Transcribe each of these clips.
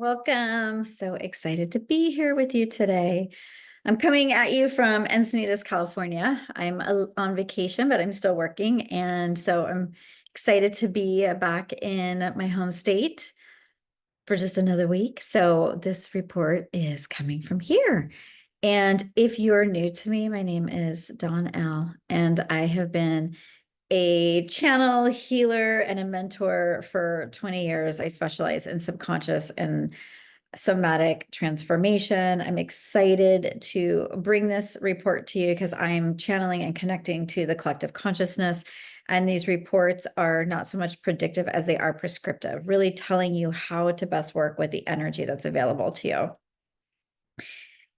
Welcome. So excited to be here with you today. I'm coming at you from Encinitas, California. I'm on vacation, but I'm still working. And so I'm excited to be back in my home state for just another week. So this report is coming from here. And if you're new to me, my name is Dawn Elle, and I have been a channel healer and a mentor for 20 years. I specialize in subconscious and somatic transformation. I'm excited to bring this report to you because I'm channeling and connecting to the collective consciousness. And these reports are not so much predictive as they are prescriptive, really telling you how to best work with the energy that's available to you.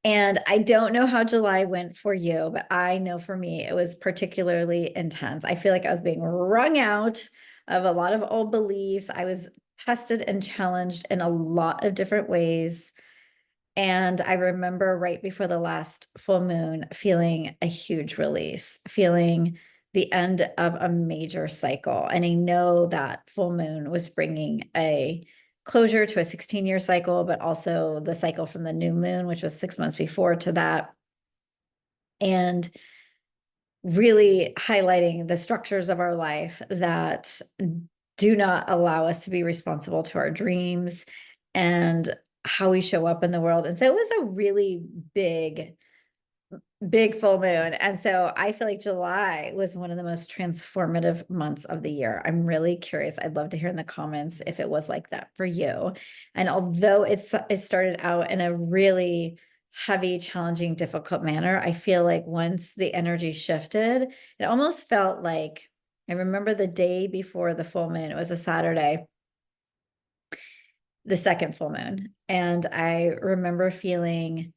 And I don't know how July went for you, but I know for me, it was particularly intense. I feel like I was being wrung out of a lot of old beliefs. I was tested and challenged in a lot of different ways. And I remember right before the last full moon feeling a huge release, feeling the end of a major cycle. And I know that full moon was bringing a closure to a 16-year cycle, but also the cycle from the new moon, which was 6 months before, to that. And really highlighting the structures of our life that do not allow us to be responsible to our dreams and how we show up in the world. And so it was a really big full moon. And so I feel like July was one of the most transformative months of the year. I'm really curious. I'd love to hear in the comments if it was like that for you. And although it started out in a really heavy, challenging, difficult manner, I feel like once the energy shifted, it almost felt like, I remember the day before the full moon, it was a Saturday, the second full moon. And I remember feeling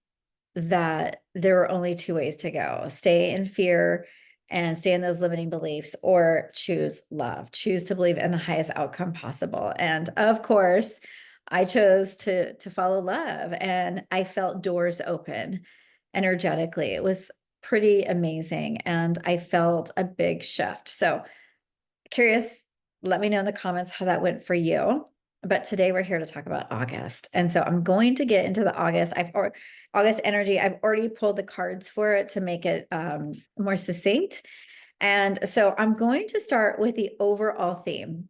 that there were only two ways to go: stay in fear and stay in those limiting beliefs, or choose love, choose to believe in the highest outcome possible. And of course, I chose to follow love, and I felt doors open energetically. It was pretty amazing. And I felt a big shift. So curious, let me know in the comments how that went for you. But today we're here to talk about August. And so I'm going to get into the August energy. I've already pulled the cards for it to make it more succinct. And so I'm going to start with the overall theme,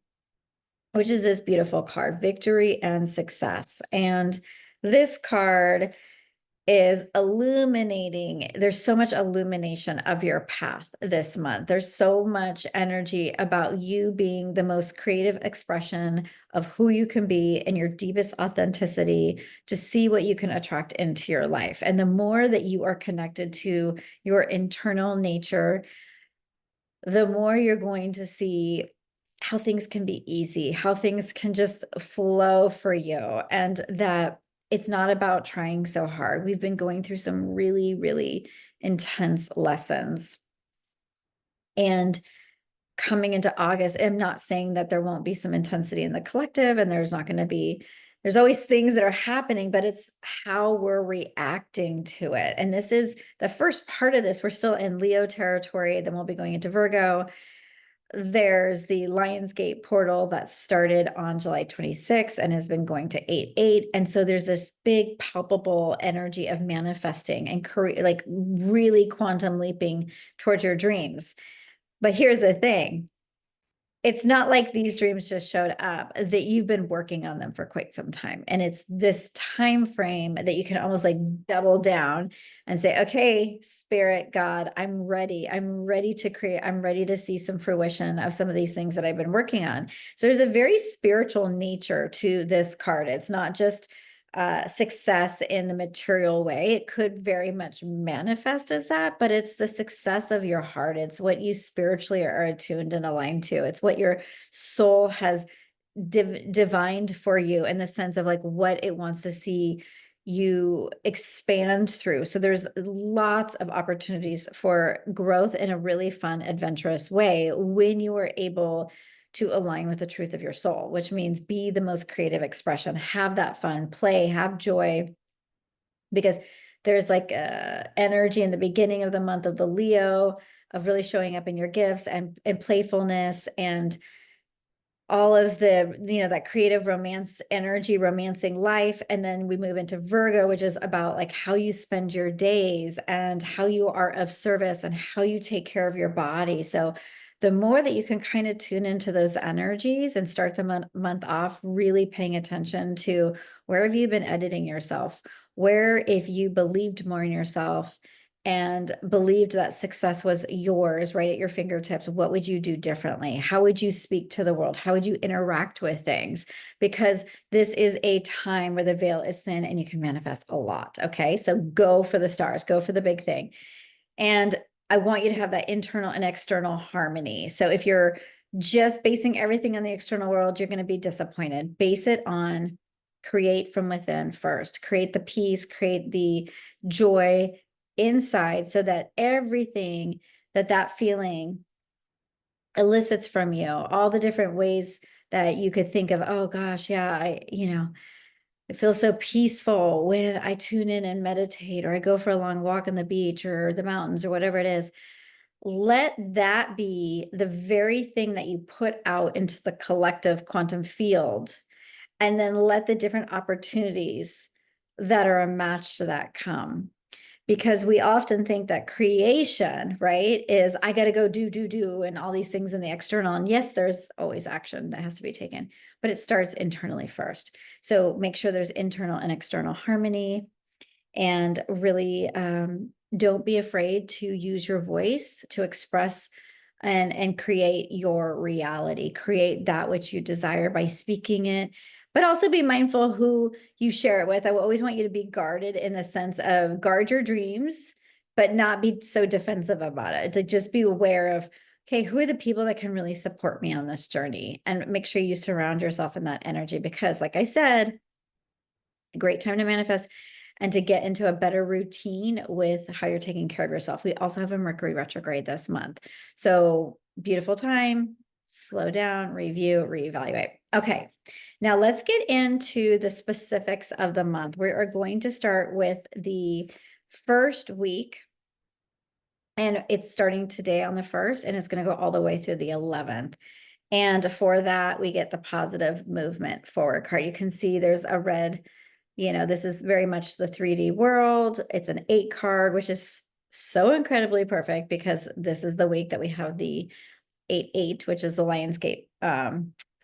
which is this beautiful card, victory and success. And this card is illuminating. There's so much illumination of your path this month. There's so much energy about you being the most creative expression of who you can be and your deepest authenticity, to see what you can attract into your life. And the more that you are connected to your internal nature, the more you're going to see how things can be easy, how things can just flow for you, and that it's not about trying so hard. We've been going through some really, really intense lessons. And coming into August, I'm not saying that there won't be some intensity in the collective and there's not going to be, there's always things that are happening, but it's how we're reacting to it. And this is the first part of this. We're still in Leo territory, then we'll be going into Virgo. There's the Lionsgate portal that started on July 26th and has been going to 8/8. And so there's this big palpable energy of manifesting and like really quantum leaping towards your dreams. But here's the thing. It's not like these dreams just showed up, that you've been working on them for quite some time. And it's this time frame that you can almost like double down and say, okay, spirit, God, I'm ready. I'm ready to create. I'm ready to see some fruition of some of these things that I've been working on. So there's a very spiritual nature to this card. It's not just success in the material way. It could very much manifest as that, but it's the success of your heart. It's what you spiritually are attuned and aligned to. It's what your soul has divined for you, in the sense of like what it wants to see you expand through. So there's lots of opportunities for growth in a really fun, adventurous way when you are able to align with the truth of your soul, which means be the most creative expression, have that fun, play, have joy, because there's like a energy in the beginning of the month of the Leo of really showing up in your gifts and playfulness and all of the, that creative romance energy, romancing life. And then we move into Virgo, which is about like how you spend your days and how you are of service and how you take care of your body. So the more that you can kind of tune into those energies and start the month off really paying attention to where have you been editing yourself, where if you believed more in yourself and believed that success was yours right at your fingertips, what would you do differently? How would you speak to the world? How would you interact with things? Because this is a time where the veil is thin and you can manifest a lot. Okay. So go for the stars, go for the big thing. And I want you to have that internal and external harmony. So if you're just basing everything on the external world, you're going to be disappointed. Base it on create from within first, create the peace, create the joy inside so that everything that feeling elicits from you, all the different ways that you could think of, oh gosh, yeah, it feels so peaceful when I tune in and meditate, or I go for a long walk on the beach or the mountains or whatever it is. Let that be the very thing that you put out into the collective quantum field, and then let the different opportunities that are a match to that come. Because we often think that creation, right, is I got to go do, and all these things in the external. And yes, there's always action that has to be taken, but it starts internally first. So make sure there's internal and external harmony, and really don't be afraid to use your voice to express and create your reality, create that which you desire by speaking it, but also be mindful who you share it with. I always want you to be guarded in the sense of guard your dreams, but not be so defensive about it. To just be aware of, okay, who are the people that can really support me on this journey? And make sure you surround yourself in that energy, because like I said, a great time to manifest and to get into a better routine with how you're taking care of yourself. We also have a Mercury retrograde this month. So beautiful time, slow down, review, reevaluate. Okay, now let's get into the specifics of the month. We are going to start with the first week, and it's starting today on the 1st, and it's going to go all the way through the 11th. And for that, we get the positive movement forward card. You can see there's a red, this is very much the 3D world. It's an 8 card, which is so incredibly perfect because this is the week that we have the 8-8, which is the Lionsgate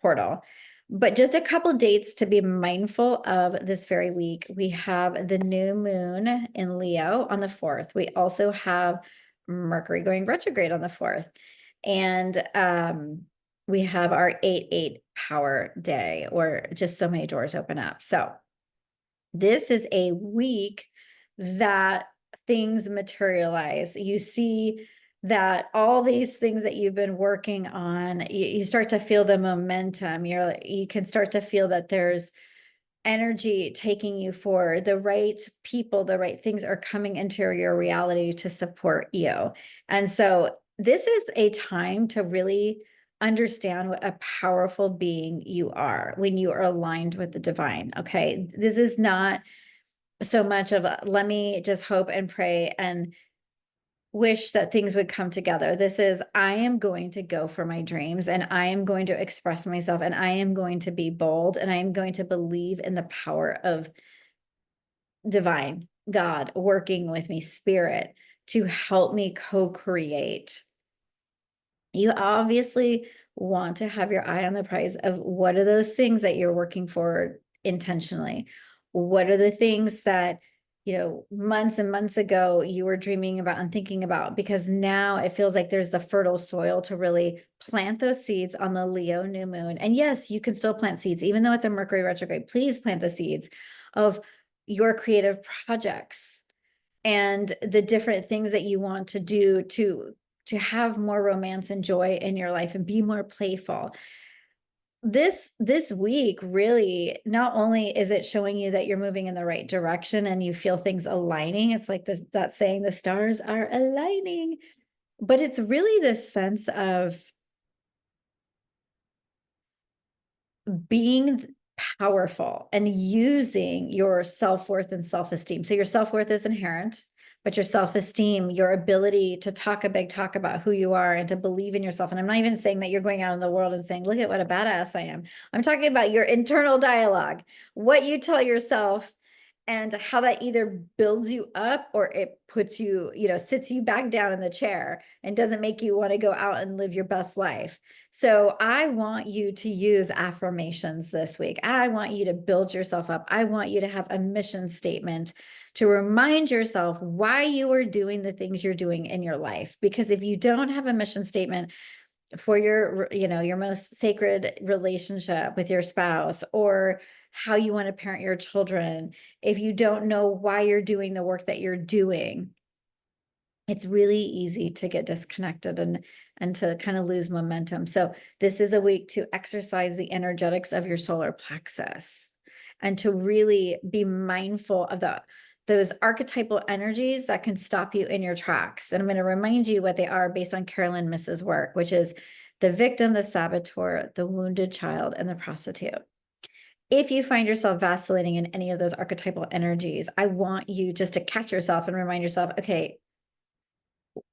portal. But just a couple dates to be mindful of this very week. We have the new moon in Leo on the 4th. We also have Mercury going retrograde on the 4th. And we have our 8-8 power day, or just so many doors open up. So this is a week that things materialize. You see that all these things that you've been working on, you start to feel the momentum. You can start to feel that there's energy taking you forward. The right people, the right things are coming into your reality to support you. And so this is a time to really understand what a powerful being you are when you are aligned with the divine. Okay. This is not so much of let me just hope and pray and wish that things would come together. This is, I am going to go for my dreams, and I am going to express myself, and I am going to be bold, and I am going to believe in the power of divine God working with me, spirit, to help me co-create. You obviously want to have your eye on the prize of what are those things that you're working for intentionally? What are the things that, months and months ago you were dreaming about and thinking about? Because now it feels like there's the fertile soil to really plant those seeds on the Leo new moon. And yes, you can still plant seeds, even though it's a Mercury retrograde. Please plant the seeds of your creative projects and the different things that you want to do to have more romance and joy in your life and be more playful. This week, really, not only is it showing you that you're moving in the right direction and you feel things aligning, it's like that saying, the stars are aligning, but it's really this sense of being powerful and using your self-worth and self-esteem. So your self-worth is inherent, but your self-esteem, your ability to talk a big talk about who you are and to believe in yourself. And I'm not even saying that you're going out in the world and saying, look at what a badass I am. I'm talking about your internal dialogue, what you tell yourself and how that either builds you up or it puts you, sits you back down in the chair and doesn't make you want to go out and live your best life. So I want you to use affirmations this week. I want you to build yourself up. I want you to have a mission statement to remind yourself why you are doing the things you're doing in your life. Because if you don't have a mission statement for your most sacred relationship with your spouse, or how you want to parent your children, if you don't know why you're doing the work that you're doing, it's really easy to get disconnected and to kind of lose momentum. So this is a week to exercise the energetics of your solar plexus and to really be mindful of those archetypal energies that can stop you in your tracks. And I'm going to remind you what they are based on Carolyn Miss's work, which is the victim, the saboteur, the wounded child, and the prostitute. If you find yourself vacillating in any of those archetypal energies, I want you just to catch yourself and remind yourself, okay,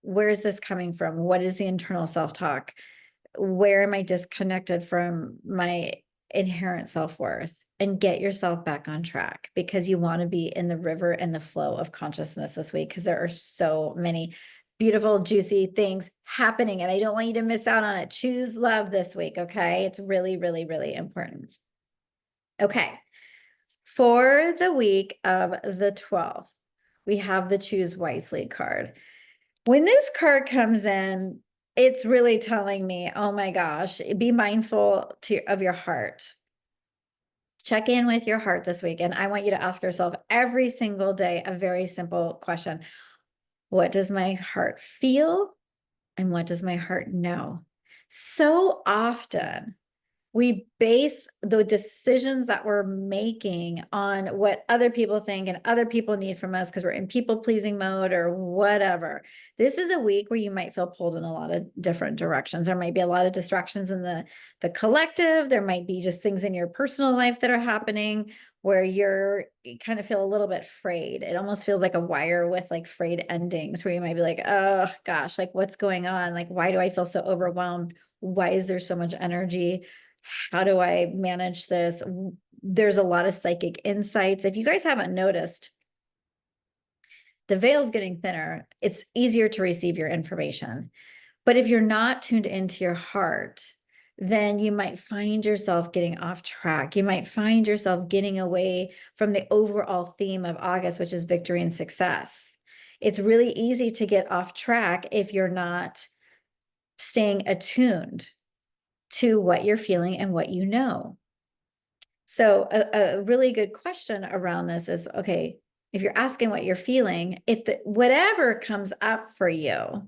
where is this coming from? What is the internal self-talk? Where am I disconnected from my inherent self-worth? And get yourself back on track, because you want to be in the river and the flow of consciousness this week, because there are so many beautiful, juicy things happening, and I don't want you to miss out on it. Choose love this week, okay? It's really, really, really important. Okay, for the week of the 12th, we have the Choose Wisely card. When this card comes in, it's really telling me, oh my gosh, be mindful of your heart. Check in with your heart this week. And I want you to ask yourself every single day a very simple question. What does my heart feel? And what does my heart know? So often, we base the decisions that we're making on what other people think and other people need from us because we're in people-pleasing mode or whatever. This is a week where you might feel pulled in a lot of different directions. There might be a lot of distractions in the collective. There might be just things in your personal life that are happening where you kind of feel a little bit frayed. It almost feels like a wire with like frayed endings, where you might be like, oh gosh, like what's going on? Like, why do I feel so overwhelmed? Why is there so much energy? How do I manage this? There's a lot of psychic insights. If you guys haven't noticed, the veil's getting thinner. It's easier to receive your information. But if you're not tuned into your heart, then you might find yourself getting off track. You might find yourself getting away from the overall theme of August, which is victory and success. It's really easy to get off track if you're not staying attuned to what you're feeling and what you know. So a really good question around this is, okay, if you're asking what you're feeling, if whatever comes up for you,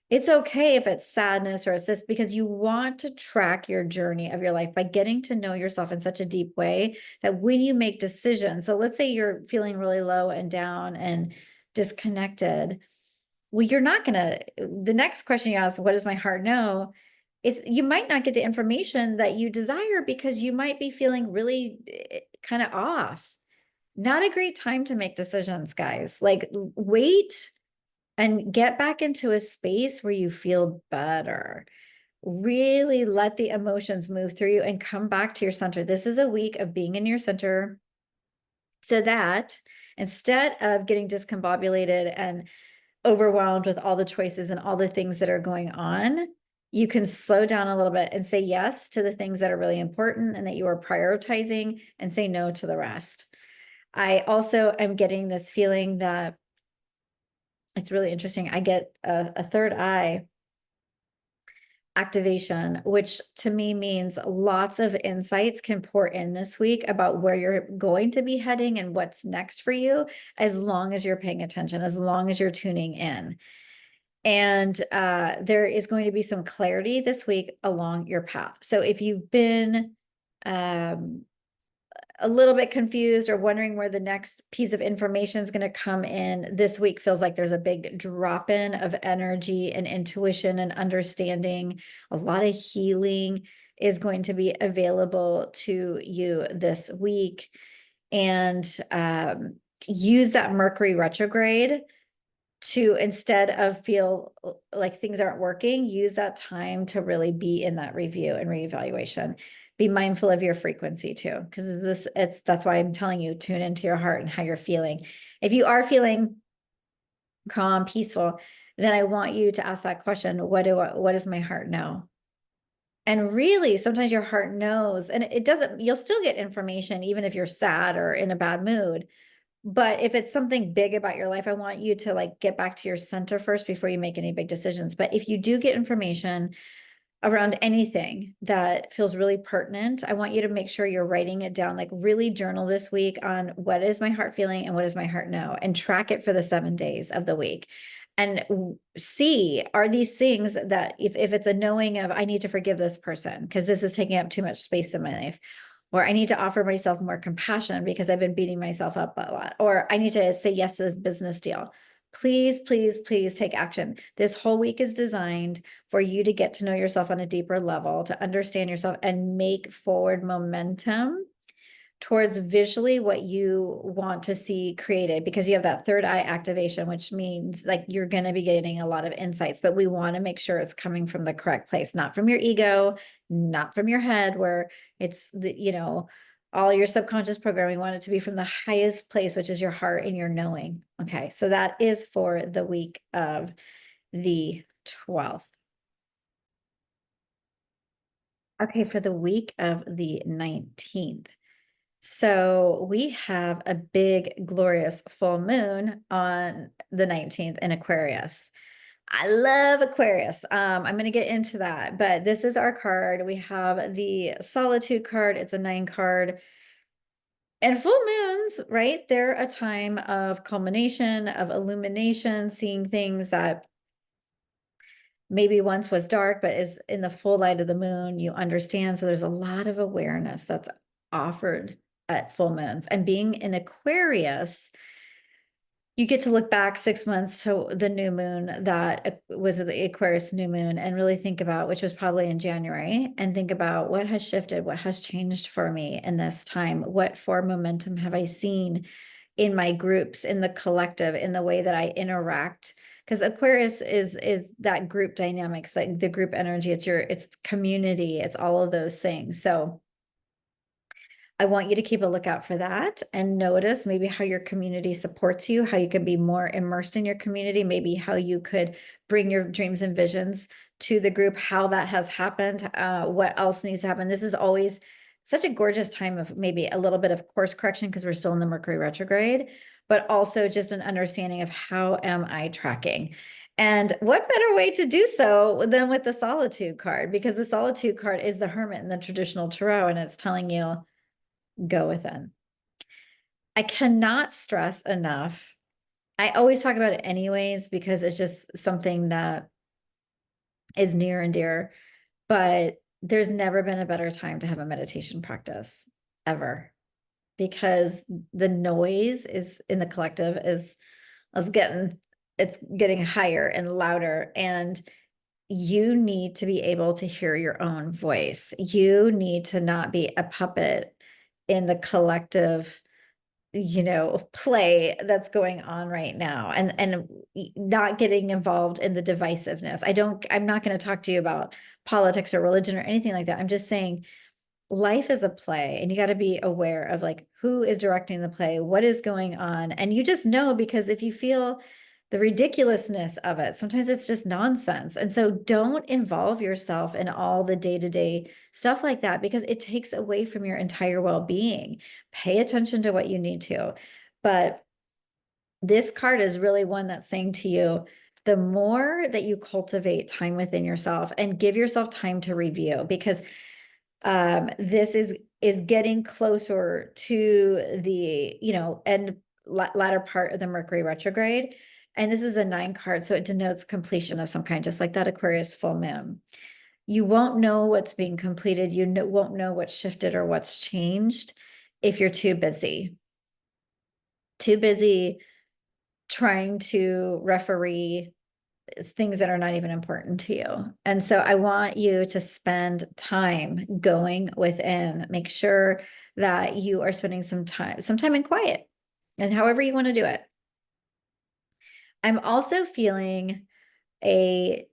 it's okay if it's sadness or it's this, because you want to track your journey of your life by getting to know yourself in such a deep way that when you make decisions, so let's say you're feeling really low and down and disconnected, well, you're not gonna, the next question you ask, what does my heart know? You might not get the information that you desire because you might be feeling really kind of off. Not a great time to make decisions, guys. Like, wait and get back into a space where you feel better. Really let the emotions move through you and come back to your center. This is a week of being in your center, so that instead of getting discombobulated and overwhelmed with all the choices and all the things that are going on, you can slow down a little bit and say yes to the things that are really important and that you are prioritizing, and say no to the rest. I also am getting this feeling that it's really interesting. I get a third eye activation, which to me means lots of insights can pour in this week about where you're going to be heading and what's next for you, as long as you're paying attention, as long as you're tuning in. And there is going to be some clarity this week along your path. So if you've been a little bit confused or wondering where the next piece of information is going to come in, this week feels like there's a big drop in of energy and intuition and understanding. A lot of healing is going to be available to you this week. And use that Mercury retrograde to, instead of feel like things aren't working, use that time to really be in that review and reevaluation. Be mindful of your frequency too, because that's why I'm telling you, tune into your heart and how you're feeling. If you are feeling calm, peaceful, then I want you to ask that question, what does my heart know? And really, sometimes your heart knows, and it doesn't, you'll still get information even if you're sad or in a bad mood. But if it's something big about your life, I want you to like get back to your center first before you make any big decisions. But if you do get information around anything that feels really pertinent, I want you to make sure you're writing it down, like really journal this week on what is my heart feeling and what does my heart know, and track it for the 7 days of the week. And see, are these things that if it's a knowing of, I need to forgive this person because this is taking up too much space in my life, or I need to offer myself more compassion because I've been beating myself up a lot, or I need to say yes to this business deal. Please, please, please take action. This whole week is designed for you to get to know yourself on a deeper level, to understand yourself and make forward momentum towards visually what you want to see created, because you have that third eye activation, which means like you're going to be getting a lot of insights, but we want to make sure it's coming from the correct place, not from your ego, not from your head where it's all your subconscious programming. Want it to be from the highest place, which is your heart and your knowing. Okay, so that is for the week of the 12th. Okay, for the week of the 19th. So we have a big, glorious full moon on the 19th in Aquarius. I love Aquarius. I'm going to get into that, but this is our card. We have the Solitude card. It's a 9 card. And full moons, right? They're a time of culmination, of illumination, seeing things that maybe once was dark, but is in the full light of the moon, you understand. So there's a lot of awareness that's offered at full moons. And being in Aquarius, you get to look back 6 months to the new moon that was the Aquarius new moon and really think about, which was probably in January, and think about what has shifted, what has changed for me in this time, what for momentum have I seen in my groups, in the collective, in the way that I interact. Because Aquarius is that group dynamics, like the group energy, it's community, it's all of those things. So I want you to keep a lookout for that and notice maybe how your community supports you, how you can be more immersed in your community, maybe how you could bring your dreams and visions to the group, how that has happened, what else needs to happen. This is always such a gorgeous time of maybe a little bit of course correction because we're still in the Mercury retrograde, but also just an understanding of how am I tracking? And what better way to do so than with the Solitude card? Because the Solitude card is the Hermit in the traditional tarot, and it's telling you, go within. I cannot stress enough. I always talk about it anyways, because it's just something that is near and dear, but there's never been a better time to have a meditation practice ever, because the noise is in the collective is getting higher and louder, and you need to be able to hear your own voice. You need to not be a puppet in the collective play that's going on right now, and not getting involved in the divisiveness. I'm not going to talk to you about politics or religion or anything like that. I'm just saying life is a play, and you got to be aware of like who is directing the play, what is going on. And you just know, because if you feel the ridiculousness of it, sometimes it's just nonsense. And so don't involve yourself in all the day-to-day stuff like that, because it takes away from your entire well-being. Pay attention to what you need to. But this card is really one that's saying to you, the more that you cultivate time within yourself and give yourself time to review, because this is getting closer to the end latter part of the Mercury retrograde, and this is a 9 card, so it denotes completion of some kind, just like that Aquarius full moon. You won't know what's being completed. You won't know what's shifted or what's changed if you're too busy trying to referee things that are not even important to you. And so I want you to spend time going within. Make sure that you are spending some time in quiet, and however you want to do it. I'm also feeling a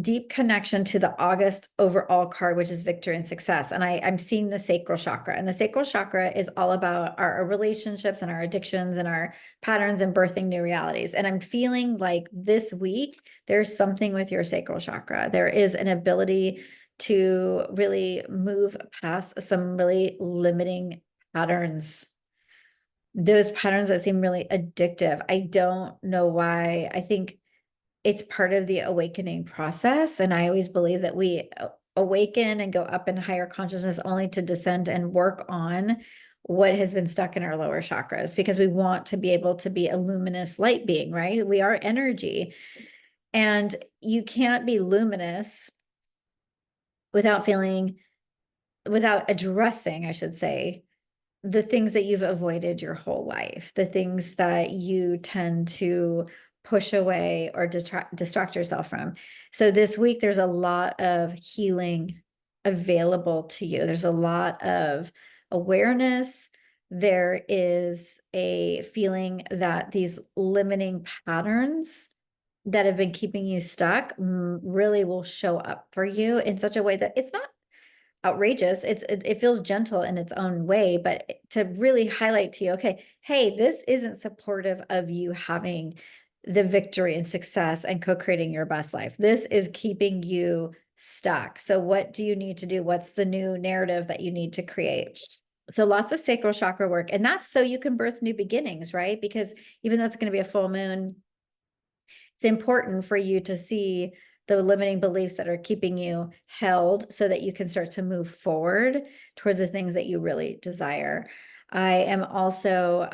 deep connection to the August overall card, which is victory and success. And I'm seeing the sacral chakra. And the sacral chakra is all about our relationships and our addictions and our patterns and birthing new realities. And I'm feeling like this week, there's something with your sacral chakra. There is an ability to really move past some really limiting patterns. Those patterns that seem really addictive. I don't know why. I think it's part of the awakening process. And I always believe that we awaken and go up in higher consciousness only to descend and work on what has been stuck in our lower chakras, because we want to be able to be a luminous light being, right? We are energy. And you can't be luminous without addressing, I should say, the things that you've avoided your whole life, the things that you tend to push away or distract yourself from. So this week, there's a lot of healing available to you. There's a lot of awareness. There is a feeling that these limiting patterns that have been keeping you stuck really will show up for you in such a way that it's not outrageous. It feels gentle in its own way, but to really highlight to you, okay, hey, this isn't supportive of you having the victory and success and co-creating your best life. This is keeping you stuck. So what do you need to do? What's the new narrative that you need to create? So lots of sacral chakra work. And that's so you can birth new beginnings, right? Because even though it's going to be a full moon, it's important for you to see the limiting beliefs that are keeping you held so that you can start to move forward towards the things that you really desire. I am also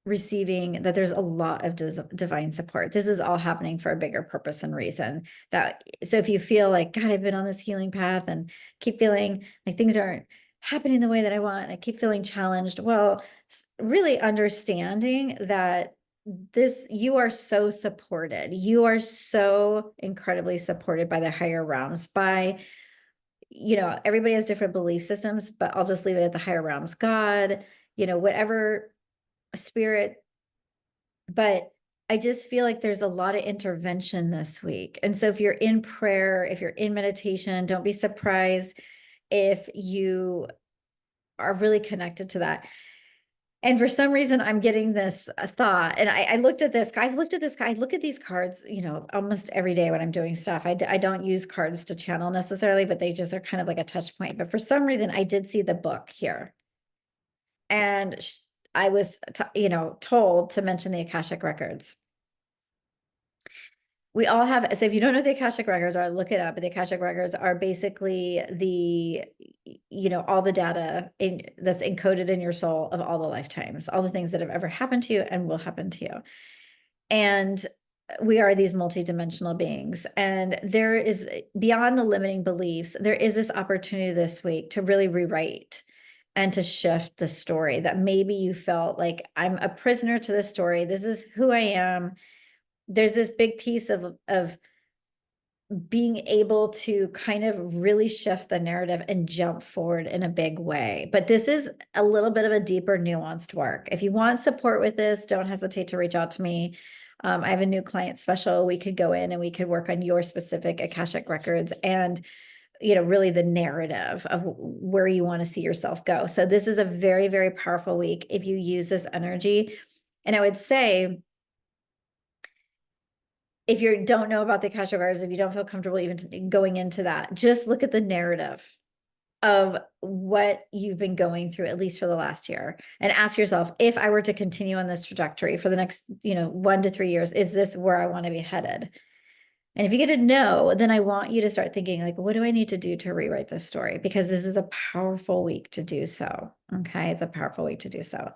receiving that there's a lot of divine support. This is all happening for a bigger purpose and reason. So if you feel like, God, I've been on this healing path and keep feeling like things aren't happening the way that I want, I keep feeling challenged. Well, really understanding that you are so supported. You are so incredibly supported by the higher realms, by, everybody has different belief systems, but I'll just leave it at the higher realms, God, whatever spirit. But I just feel like there's a lot of intervention this week. And so if you're in prayer, if you're in meditation, don't be surprised if you are really connected to that. And for some reason, I'm getting this thought, and I looked at this. I've looked at this. I look at these cards, almost every day when I'm doing stuff. I don't use cards to channel necessarily, but they just are kind of like a touch point. But for some reason, I did see the book here, and I was, told to mention the Akashic records. We all have, so if you don't know what the Akashic records are, look it up. But the Akashic records are basically all the data that's encoded in your soul of all the lifetimes, all the things that have ever happened to you and will happen to you. And we are these multidimensional beings. And there is, beyond the limiting beliefs, there is this opportunity this week to really rewrite and to shift the story that maybe you felt like, I'm a prisoner to this story. This is who I am. There's this big piece of being able to kind of really shift the narrative and jump forward in a big way. But this is a little bit of a deeper, nuanced work. If you want support with this, don't hesitate to reach out to me. I have a new client special. We could go in and we could work on your specific Akashic records and, really the narrative of where you want to see yourself go. So this is a very, very powerful week if you use this energy. And I would say, if you don't know about the Akashic records, if you don't feel comfortable even going into that, just look at the narrative of what you've been going through, at least for the last year, and ask yourself, if I were to continue on this trajectory for the next, 1 to 3 years, is this where I want to be headed? And if you get a no, then I want you to start thinking, like, what do I need to do to rewrite this story? Because this is a powerful week to do so. Okay. It's a powerful week to do so.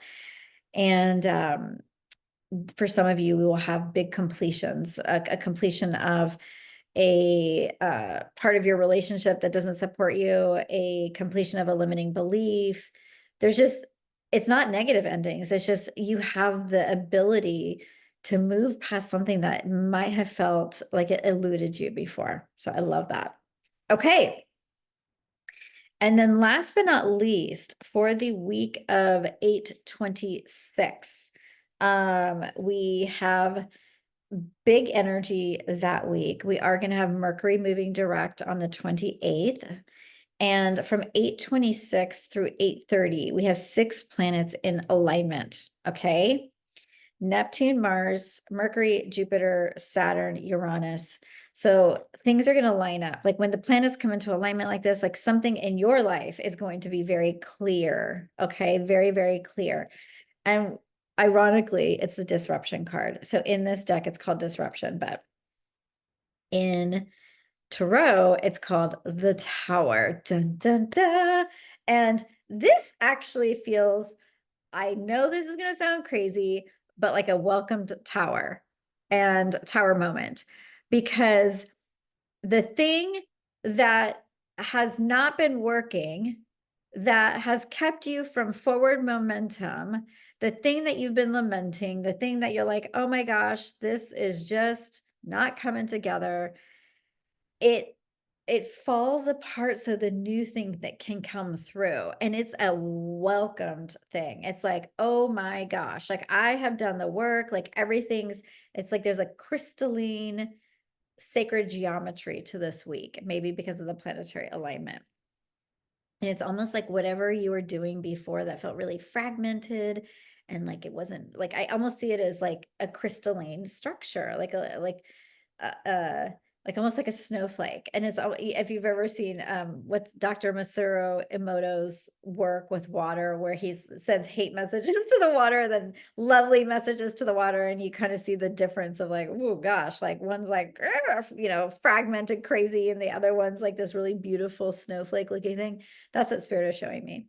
And, for some of you, we will have big completions, a completion of a part of your relationship that doesn't support you, a completion of a limiting belief. It's not negative endings. It's just you have the ability to move past something that might have felt like it eluded you before. So I love that. Okay. And then last but not least, for the week of 8/26, We have big energy that week. We are going to have Mercury moving direct on the 28th. And from 8:26 through 8:30, we have 6 planets in alignment. Okay. Neptune, Mars, Mercury, Jupiter, Saturn, Uranus. So things are going to line up. Like when the planets come into alignment like this, like something in your life is going to be very clear. Okay. Very, very clear. And ironically, it's the disruption card. So in this deck, it's called disruption, but in Tarot, it's called the Tower. Dun, dun, dun. And this actually feels, I know this is going to sound crazy, but like a welcomed tower and tower moment, because the thing that has not been working, that has kept you from forward momentum, the thing that you've been lamenting, the thing that you're like, oh my gosh, this is just not coming together, it falls apart so the new thing that can come through, and it's a welcomed thing. It's like, oh my gosh, like I have done the work, like everything's, it's like there's a crystalline sacred geometry to this week, maybe because of the planetary alignment. And it's almost like whatever you were doing before that felt really fragmented, and like it wasn't, like I almost see it as like a crystalline structure, uh, like almost like a snowflake. And it's if you've ever seen what's Dr. Masaru Emoto's work with water, where he sends hate messages to the water, then lovely messages to the water, and you kind of see the difference of like, oh gosh, like one's like, fragmented crazy, and the other one's like this really beautiful snowflake looking thing. That's what Spirit is showing me.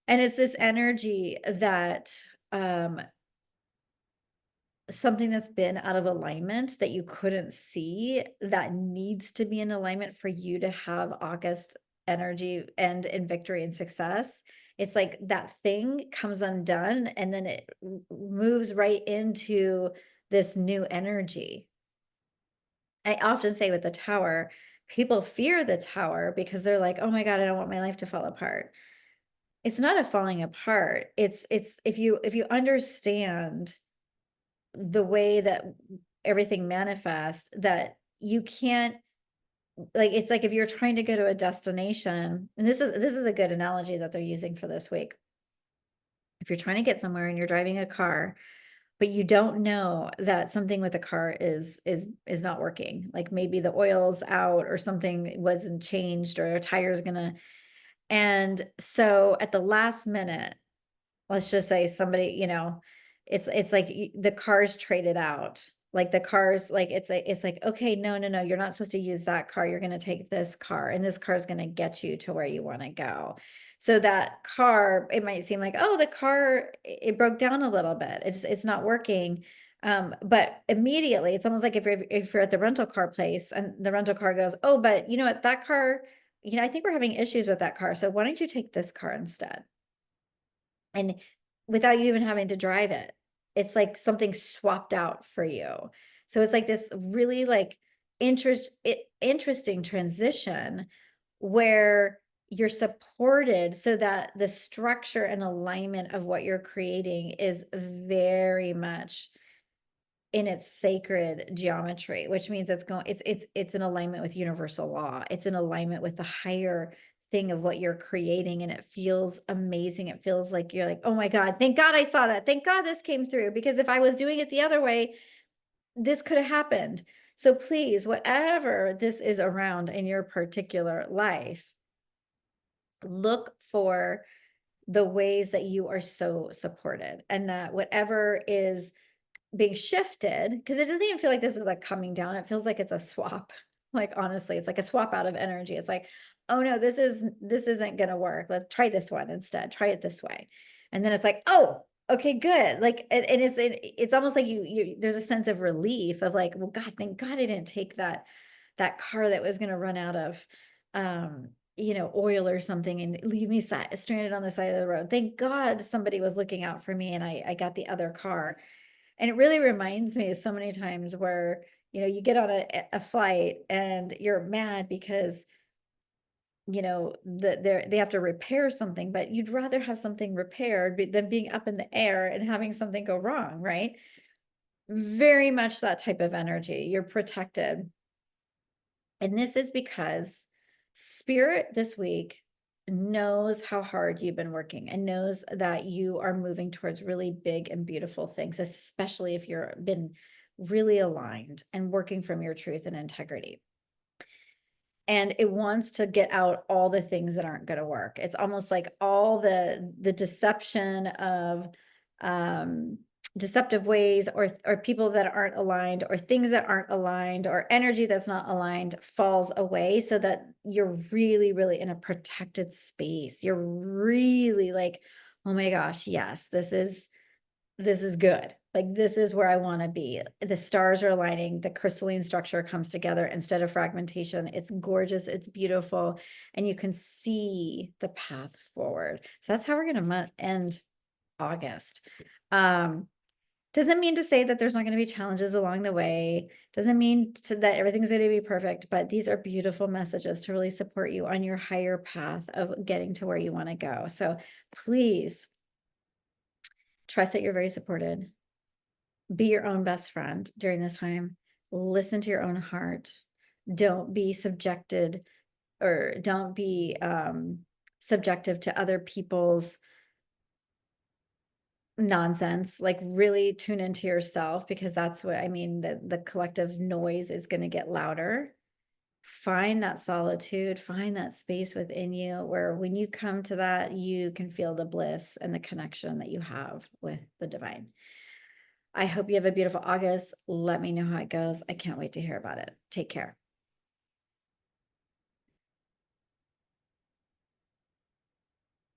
And it's this energy that something that's been out of alignment that you couldn't see, that needs to be in alignment for you to have August energy and in victory and success. It's like that thing comes undone, and then it moves right into this new energy. I often say with the tower, people fear the tower because they're like, oh my God, I don't want my life to fall apart. It's not a falling apart. It's if you understand the way that everything manifests, that you can't, like, it's like if you're trying to go to a destination, and this is a good analogy that they're using for this week. If you're trying to get somewhere and you're driving a car, but you don't know that something with the car is not working, like maybe the oil's out or something wasn't changed or a tire's gonna, and so at the last minute, let's just say somebody, it's like the car's traded out. Like the car's like, it's like, okay, no, no, no, you're not supposed to use that car. You're going to take this car, and this car is going to get you to where you want to go. So that car, it might seem like, oh, the car, it broke down a little bit. It's not working. But immediately it's almost like if you're at the rental car place and the rental car goes, oh, but you know what, that car, I think we're having issues with that car. So why don't you take this car instead? And without you even having to drive it, it's like something swapped out for you. So it's like this really like interesting transition where you're supported so that the structure and alignment of what you're creating is very much in its sacred geometry, which means it's in alignment with universal law. It's in alignment with the higher thing of what you're creating, and it feels amazing. It feels like you're like, oh my God, thank God I saw that. Thank God this came through, because if I was doing it the other way, this could have happened. So please, whatever this is around in your particular life, look for the ways that you are so supported, and that whatever is being shifted, because it doesn't even feel like this is like coming down. It feels like it's a swap. Like honestly, it's like a swap out of energy. It's like, oh no, this isn't gonna work. Let's try this one instead. Try it this way. And then it's like, oh, okay, good. Like, and it's almost like you there's a sense of relief of like, well, God, thank God I didn't take that car that was gonna run out of oil or something and leave me stranded on the side of the road. Thank God somebody was looking out for me, and I got the other car. And it really reminds me of so many times where, you get on a flight and you're mad because you know, that they have to repair something, but you'd rather have something repaired than being up in the air and having something go wrong, right? Very much that type of energy. You're protected. And this is because spirit this week knows how hard you've been working and knows that you are moving towards really big and beautiful things, especially if you're been really aligned and working from your truth and integrity. And it wants to get out all the things that aren't going to work. It's almost like all the deception of deceptive ways, or people that aren't aligned, or things that aren't aligned, or energy that's not aligned falls away, so that you're really, really in a protected space. You're really like, oh my gosh, yes, this is good. Like, this is where I want to be. The stars are aligning, the crystalline structure comes together instead of fragmentation. It's gorgeous, it's beautiful, and you can see the path forward. So that's how we're going to end August. Doesn't mean to say that there's not going to be challenges along the way. Doesn't mean that everything's going to be perfect, but these are beautiful messages to really support you on your higher path of getting to where you want to go. So please trust that you're very supported. Be your own best friend during this time. Listen to your own heart. Don't be subjected, or don't be subjective to other people's nonsense. Like, really tune into yourself, because that's what I mean. The collective noise is going to get louder. Find that solitude, find that space within you where when you come to that, you can feel the bliss and the connection that you have with the divine. I hope you have a beautiful August. Let me know how it goes. I can't wait to hear about it. Take care.